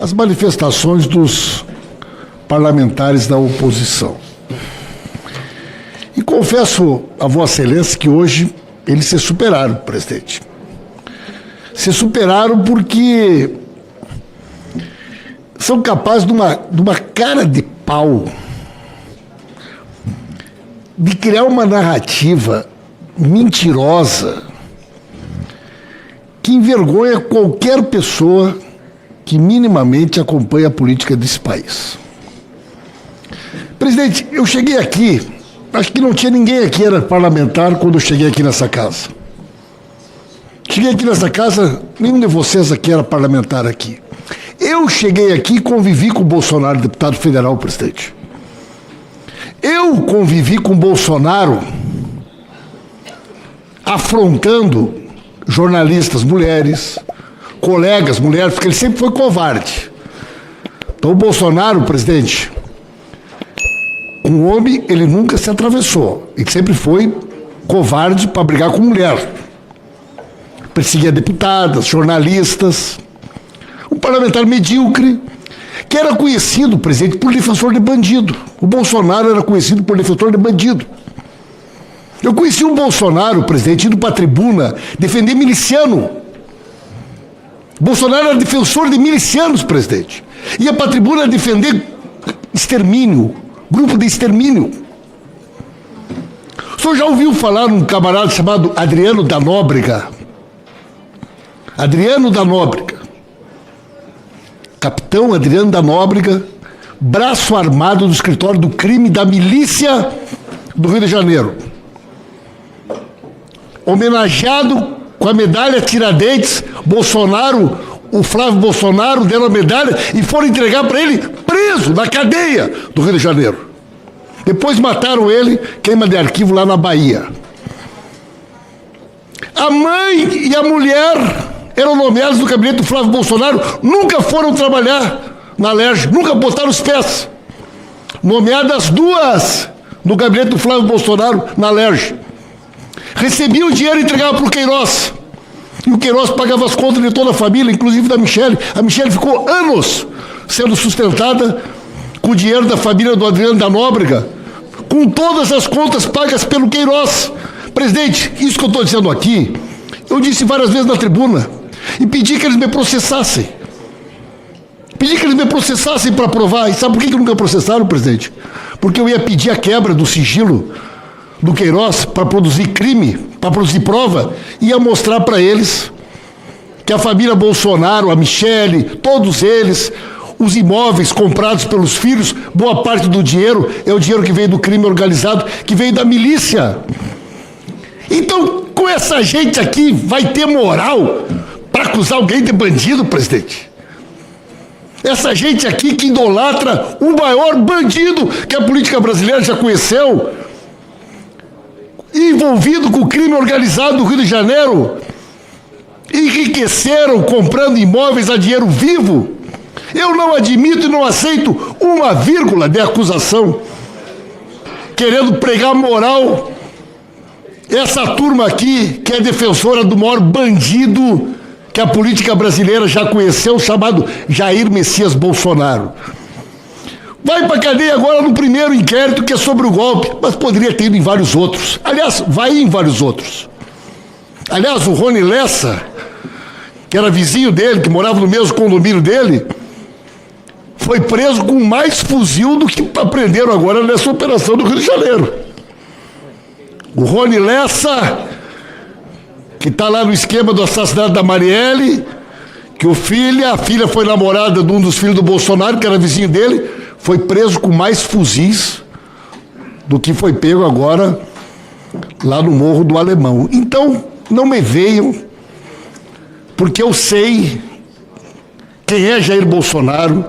As manifestações dos parlamentares da oposição. E confesso a Vossa Excelência que hoje eles se superaram, presidente. Se superaram porque são capazes de uma cara de pau de criar uma narrativa mentirosa que envergonha qualquer pessoa que minimamente acompanha a política desse país. Presidente, eu cheguei aqui, acho que não tinha ninguém aqui, era parlamentar, quando eu cheguei aqui nessa casa. Cheguei aqui nessa casa, nenhum de vocês aqui era parlamentar aqui. Eu cheguei aqui e convivi com o Bolsonaro, deputado federal, presidente. Eu convivi com o Bolsonaro afrontando jornalistas mulheres, colegas mulheres, porque ele sempre foi covarde. Então o Bolsonaro, presidente, um homem, ele nunca se atravessou. Ele sempre foi covarde para brigar com mulher. Perseguia deputadas, jornalistas. Um parlamentar medíocre, que era conhecido, presidente, por defensor de bandido. O Bolsonaro era conhecido por defensor de bandido. Eu conheci o Bolsonaro, presidente, indo para a tribuna defender miliciano. Bolsonaro era defensor de milicianos, presidente. Ia para a tribuna defender extermínio, grupo de extermínio. O senhor já ouviu falar num camarada chamado Adriano da Nóbrega? Adriano da Nóbrega. Capitão Adriano da Nóbrega, braço armado do escritório do crime da milícia do Rio de Janeiro. Homenageado com a medalha Tiradentes, Bolsonaro, o Flávio Bolsonaro deram a medalha e foram entregar para ele preso na cadeia do Rio de Janeiro. Depois mataram ele, queima de arquivo lá na Bahia. A mãe e a mulher eram nomeados no gabinete do Flávio Bolsonaro, nunca foram trabalhar na Alerj, nunca botaram os pés. Nomeadas duas no gabinete do Flávio Bolsonaro na Alerj. Recebiam o dinheiro e entregavam para o Queiroz. E o Queiroz pagava as contas de toda a família, inclusive da Michele. A Michele ficou anos sendo sustentada com o dinheiro da família do Adriano da Nóbrega, com todas as contas pagas pelo Queiroz. Presidente, isso que eu estou dizendo aqui, eu disse várias vezes na tribuna e pedi que eles me processassem. Pedi que eles me processassem para provar. E sabe por que nunca processaram, presidente? Porque eu ia pedir a quebra do sigilo do Queiroz para produzir crime, para produzir prova, e ia mostrar para eles que a família Bolsonaro, a Michele, todos eles, os imóveis comprados pelos filhos, boa parte do dinheiro é o dinheiro que veio do crime organizado, que veio da milícia. Então, com essa gente aqui, vai ter moral para acusar alguém de bandido, presidente? Essa gente aqui que idolatra o maior bandido que a política brasileira já conheceu, envolvido com o crime organizado do Rio de Janeiro, enriqueceram comprando imóveis a dinheiro vivo. Eu não admito e não aceito uma vírgula de acusação, querendo pregar moral. Essa turma aqui, que é defensora do maior bandido que a política brasileira já conheceu, chamado Jair Messias Bolsonaro. Vai para a cadeia agora no primeiro inquérito, que é sobre o golpe, mas poderia ter ido em vários outros. Aliás, vai em vários outros. Aliás, o Rony Lessa, que era vizinho dele, que morava no mesmo condomínio dele, foi preso com mais fuzil do que aprenderam agora nessa operação do Rio de Janeiro. O Rony Lessa, que está lá no esquema do assassinato da Marielle, que a filha foi namorada de um dos filhos do Bolsonaro, que era vizinho dele, foi preso com mais fuzis do que foi pego agora lá no Morro do Alemão. Então, não me venham, porque eu sei quem é Jair Bolsonaro,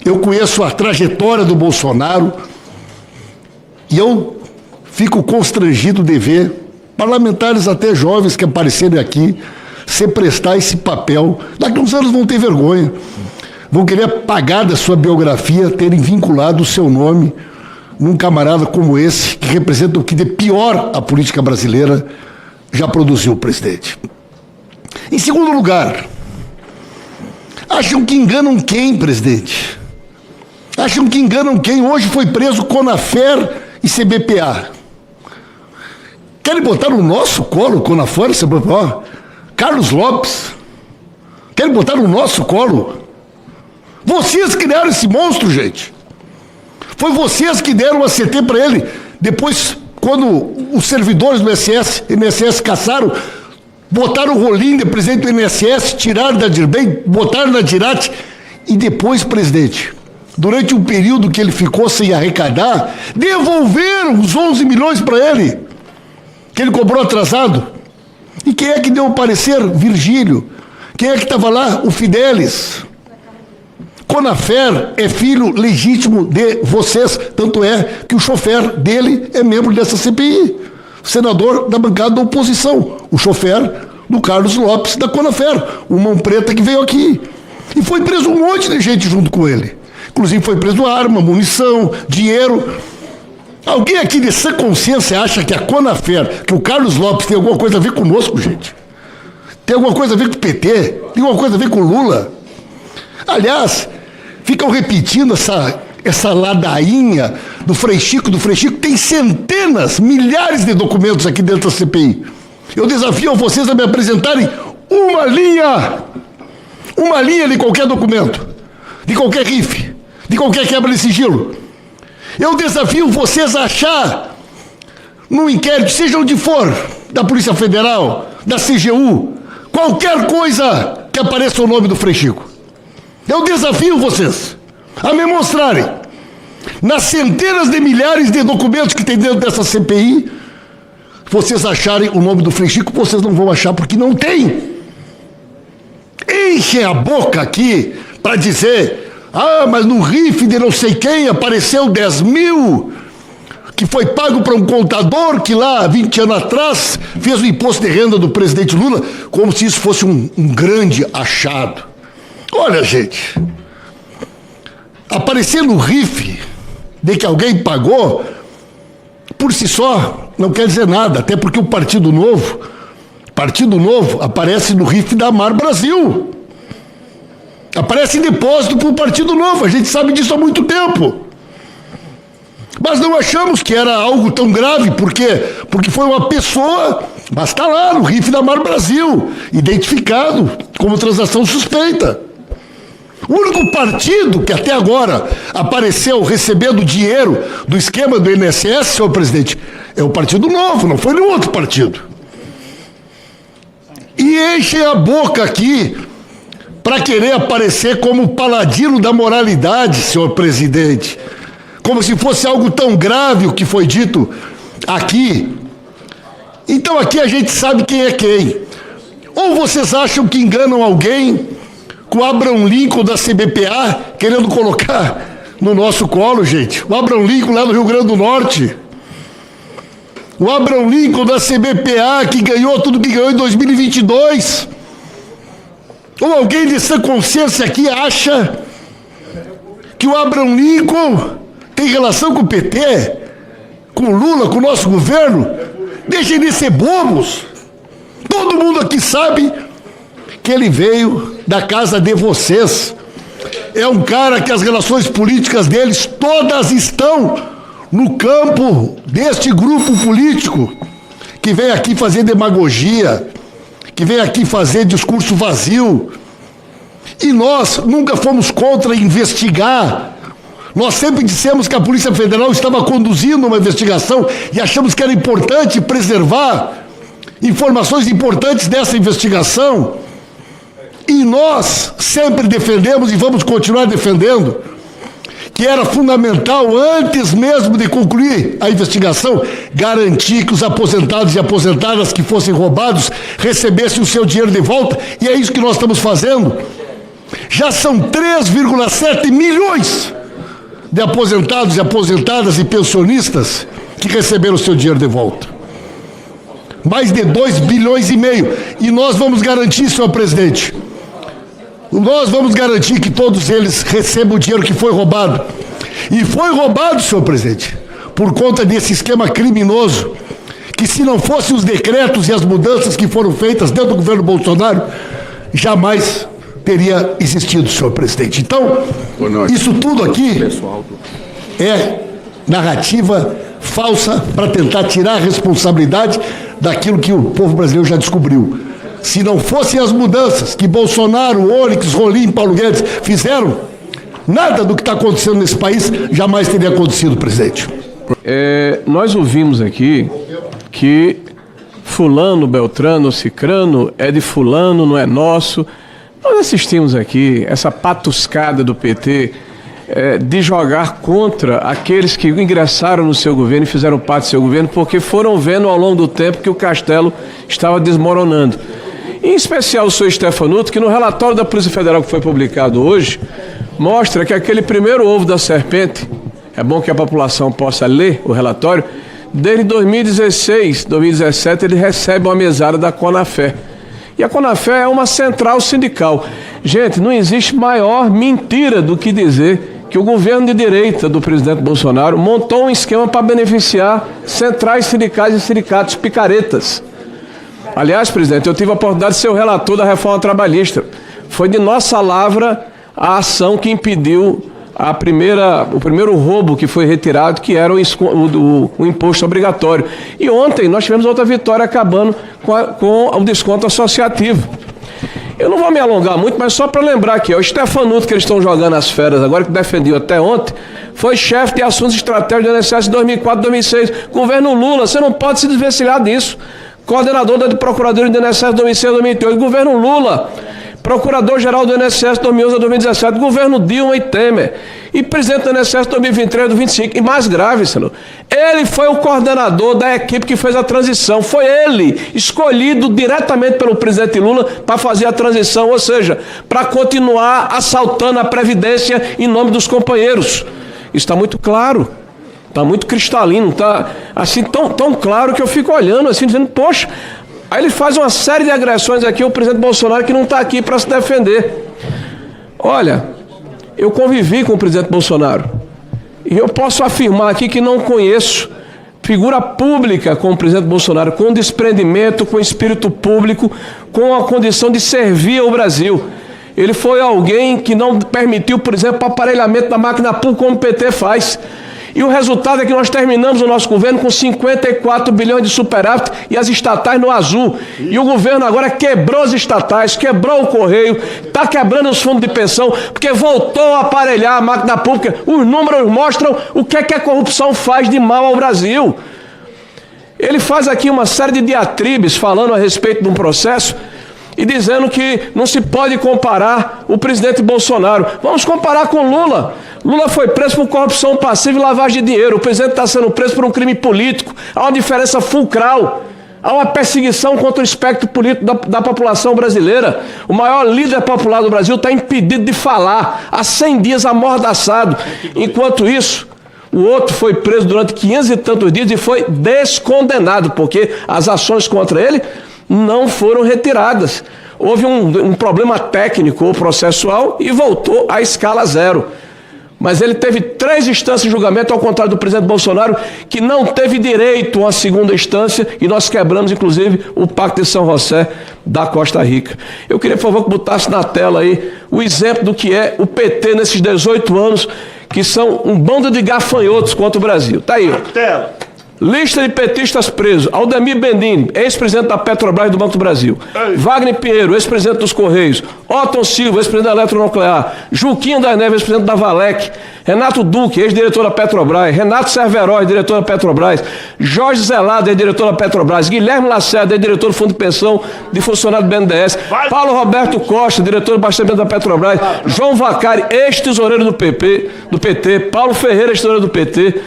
eu conheço a trajetória do Bolsonaro, e eu fico constrangido de ver parlamentares até jovens que aparecerem aqui se prestar esse papel. Daqui a uns anos vão ter vergonha. Vão querer apagar da sua biografia, terem vinculado o seu nome num camarada como esse, que representa o que de pior a política brasileira já produziu, presidente. Em segundo lugar, Acham que enganam quem, presidente? Acham que enganam quem? Hoje foi preso Conafer e CBPA. Querem botar no nosso colo Conafer e CBPA? Carlos Lopes. Querem botar no nosso colo? Vocês criaram esse monstro, gente. Foi vocês que deram a CT para ele. Depois, quando os servidores do INSS caçaram, botaram o rolinho de presidente do INSS, tiraram da Dirbem, botaram na Dirate. E depois, presidente, durante um período que ele ficou sem arrecadar, devolveram os 11 milhões para ele, que ele cobrou atrasado. E quem é que deu o parecer? Virgílio. Quem é que estava lá? O Fidelis. Conafer é filho legítimo de vocês, tanto é que o chofer dele é membro dessa CPI, senador da bancada da oposição, o chofer do Carlos Lopes da Conafer, o mão preta que veio aqui. E foi preso um monte de gente junto com ele. Inclusive foi preso arma, munição, dinheiro. Alguém aqui de sã consciência acha que a Conafer, que o Carlos Lopes tem alguma coisa a ver conosco, gente? Tem alguma coisa a ver com o PT? Tem alguma coisa a ver com o Lula? Aliás, ficam repetindo essa ladainha do Frei Chico. Tem centenas, milhares de documentos aqui dentro da CPI. Eu desafio vocês a me apresentarem uma linha de qualquer documento, de qualquer RIF, de qualquer quebra de sigilo. Eu desafio vocês a achar, no inquérito, seja onde for, da Polícia Federal, da CGU, qualquer coisa que apareça o nome do Frei Chico. Eu desafio vocês a me mostrarem, nas centenas de milhares de documentos que tem dentro dessa CPI, vocês acharem o nome do Frei Chico, vocês não vão achar porque não tem. Enchem a boca aqui para dizer, mas no RIF de não sei quem apareceu 10 mil, que foi pago para um contador que lá, 20 anos atrás, fez o imposto de renda do presidente Lula, como se isso fosse um grande achado. Olha, gente, aparecer no RIF de que alguém pagou, por si só, não quer dizer nada, até porque o Partido Novo aparece no RIF da Mar Brasil. Aparece em depósito para o Partido Novo, a gente sabe disso há muito tempo. Mas não achamos que era algo tão grave, por quê? Porque foi uma pessoa, mas está lá no RIF da Mar Brasil, identificado como transação suspeita. O único partido que até agora apareceu recebendo dinheiro do esquema do INSS, senhor presidente, é o Partido Novo, não foi nenhum outro partido. E enchem a boca aqui para querer aparecer como paladino da moralidade, senhor presidente. Como se fosse algo tão grave o que foi dito aqui. Então aqui a gente sabe quem é quem. Ou vocês acham que enganam alguém com o Abraham Lincoln da CBPA, querendo colocar no nosso colo, gente. O Abraham Lincoln lá no Rio Grande do Norte. O Abraham Lincoln da CBPA, que ganhou tudo que ganhou em 2022. Ou alguém de sã consciência aqui acha que o Abraham Lincoln tem relação com o PT, com o Lula, com o nosso governo? Deixem de ser bobos. Todo mundo aqui sabe que ele veio da casa de vocês. É um cara que as relações políticas deles todas estão no campo deste grupo político que vem aqui fazer demagogia, que vem aqui fazer discurso vazio. E nós nunca fomos contra investigar. Nós sempre dissemos que a Polícia Federal estava conduzindo uma investigação e achamos que era importante preservar informações importantes dessa investigação. E nós sempre defendemos e vamos continuar defendendo que era fundamental, antes mesmo de concluir a investigação, garantir que os aposentados e aposentadas que fossem roubados recebessem o seu dinheiro de volta, e é isso que nós estamos fazendo. Já são 3,7 milhões de aposentados e aposentadas e pensionistas que receberam o seu dinheiro de volta. Mais de 2,5 bilhões. E nós vamos garantir, senhor presidente, nós vamos garantir que todos eles recebam o dinheiro que foi roubado. E foi roubado, senhor presidente, por conta desse esquema criminoso, que se não fossem os decretos e as mudanças que foram feitas dentro do governo Bolsonaro, jamais teria existido, senhor presidente. Então, isso tudo aqui é narrativa falsa para tentar tirar a responsabilidade daquilo que o povo brasileiro já descobriu. Se não fossem as mudanças que Bolsonaro, Onyx, Rolim, Paulo Guedes fizeram, nada do que está acontecendo nesse país jamais teria acontecido, presidente. Nós ouvimos aqui que fulano, beltrano, cicrano é de fulano, não é nosso. Nós assistimos aqui essa patuscada do PT de jogar contra aqueles que ingressaram no seu governo e fizeram parte do seu governo, porque foram vendo ao longo do tempo que o castelo estava desmoronando. Em especial o senhor Stefanuto, que no relatório da Polícia Federal que foi publicado hoje, mostra que aquele primeiro ovo da serpente, é bom que a população possa ler o relatório, desde 2016, 2017, ele recebe uma mesada da Conafé. E a Conafé é uma central sindical. Gente, não existe maior mentira do que dizer que o governo de direita do presidente Bolsonaro montou um esquema para beneficiar centrais sindicais e sindicatos picaretas. Aliás, presidente, eu tive a oportunidade de ser o relator da reforma trabalhista. Foi de nossa lavra a ação que impediu o primeiro roubo que foi retirado, que era o imposto obrigatório. E ontem nós tivemos outra vitória acabando com o desconto associativo. Eu não vou me alongar muito, mas só para lembrar aqui, o Stefanuto, que eles estão jogando as feras agora, que defendeu até ontem, foi chefe de assuntos estratégicos do INSS em 2004, 2006. Governo Lula, você não pode se desvencilhar disso. Coordenador da Procuradoria do INSS 2006, 2008. Governo Lula, Procurador-Geral do INSS 2011 a 2017, governo Dilma e Temer. E presidente do INSS 2023 a 2025. E mais grave, senhor, ele foi o coordenador da equipe que fez a transição. Foi ele escolhido diretamente pelo presidente Lula para fazer a transição, ou seja, para continuar assaltando a Previdência em nome dos companheiros. Isso está muito claro. Está muito cristalino. Está assim tão claro que eu fico olhando assim, dizendo, poxa. Aí ele faz uma série de agressões aqui ao presidente Bolsonaro, que não está aqui para se defender. Olha, eu convivi com o presidente Bolsonaro e eu posso afirmar aqui que não conheço figura pública como o presidente Bolsonaro, com desprendimento, com espírito público, com a condição de servir ao Brasil. Ele foi alguém que não permitiu, por exemplo, o aparelhamento da máquina pública como o PT faz. E o resultado é que nós terminamos o nosso governo com 54 bilhões de superávit e as estatais no azul. E o governo agora quebrou as estatais, quebrou o Correio, está quebrando os fundos de pensão, porque voltou a aparelhar a máquina pública. Os números mostram o que é que a corrupção faz de mal ao Brasil. Ele faz aqui uma série de diatribes falando a respeito de um processo e dizendo que não se pode comparar o presidente Bolsonaro. Vamos comparar com Lula. Lula foi preso por corrupção passiva e lavagem de dinheiro. O presidente está sendo preso por um crime político. Há uma diferença fulcral. Há uma perseguição contra o espectro político da população brasileira. O maior líder popular do Brasil está impedido de falar. Há 100 dias amordaçado. Enquanto isso, o outro foi preso durante 500 e tantos dias e foi descondenado, porque as ações contra ele não foram retiradas. Houve um problema técnico ou processual e voltou à escala zero. Mas ele teve 3 instâncias de julgamento, ao contrário do presidente Bolsonaro, que não teve direito a uma segunda instância, e nós quebramos, inclusive, o Pacto de São José da Costa Rica. Eu queria, por favor, que botasse na tela aí o exemplo do que é o PT nesses 18 anos, que são um bando de gafanhotos contra o Brasil. Está aí, ó. Tela. Lista de petistas presos: Aldemir Bendini, ex-presidente da Petrobras e do Banco do Brasil. Wagner Pinheiro, ex-presidente dos Correios. Otton Silva, ex-presidente da Eletronuclear. Juquinho das Neves, ex-presidente da Valec. Renato Duque, ex-diretor da Petrobras. Renato Cerverói, diretor da Petrobras. Jorge Zelado, ex-diretor da Petrobras. Guilherme Lacerda, ex-diretor do Fundo de Pensão de Funcionário do BNDES. Paulo Roberto Costa, diretor do Abastecimento da Petrobras. João Vacari, ex-tesoureiro do PT. Paulo Ferreira, ex-tesoureiro do PT.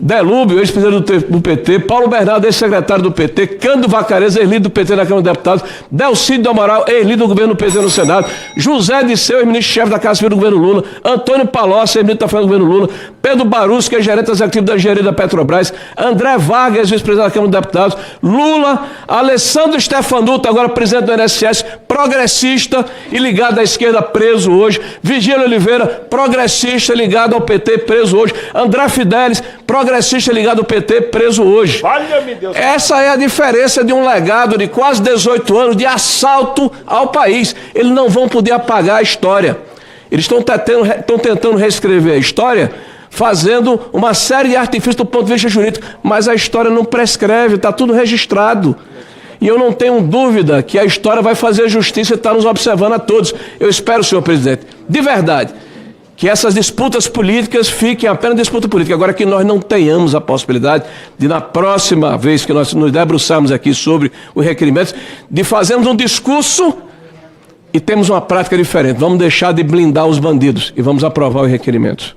Delúbio, ex-presidente do PT, Paulo Bernardo, ex-secretário do PT, Cândido Vacareza, ex-líder do PT na Câmara dos Deputados, Delcídio do Amaral, ex-líder do governo do PT no Senado, José Disseu, ex-ministro-chefe da Casa Civil do governo Lula, Antônio Palocci, ex-ministro da Fazenda do governo Lula, Pedro Barus, que é gerente executivo da engenharia da Petrobras, André Vargas, vice-presidente da Câmara dos Deputados, Lula, Alessandro Stefanuto, agora presidente do INSS, progressista e ligado à esquerda, preso hoje, Vigílio Oliveira, progressista ligado ao PT, preso hoje, André Fidelis, progressista ligado ao PT preso hoje. Valha-me Deus. Essa é a diferença de um legado de quase 18 anos de assalto ao país. Eles não vão poder apagar a história. Eles estão tentando reescrever a história, fazendo uma série de artifícios do ponto de vista jurídico, mas a história não prescreve, está tudo registrado. E eu não tenho dúvida que a história vai fazer justiça e está nos observando a todos. Eu espero, senhor presidente, de verdade, que essas disputas políticas fiquem apenas disputa política. Agora que nós não tenhamos a possibilidade de, na próxima vez que nós nos debruçarmos aqui sobre os requerimentos, de fazermos um discurso e temos uma prática diferente. Vamos deixar de blindar os bandidos e vamos aprovar os requerimentos.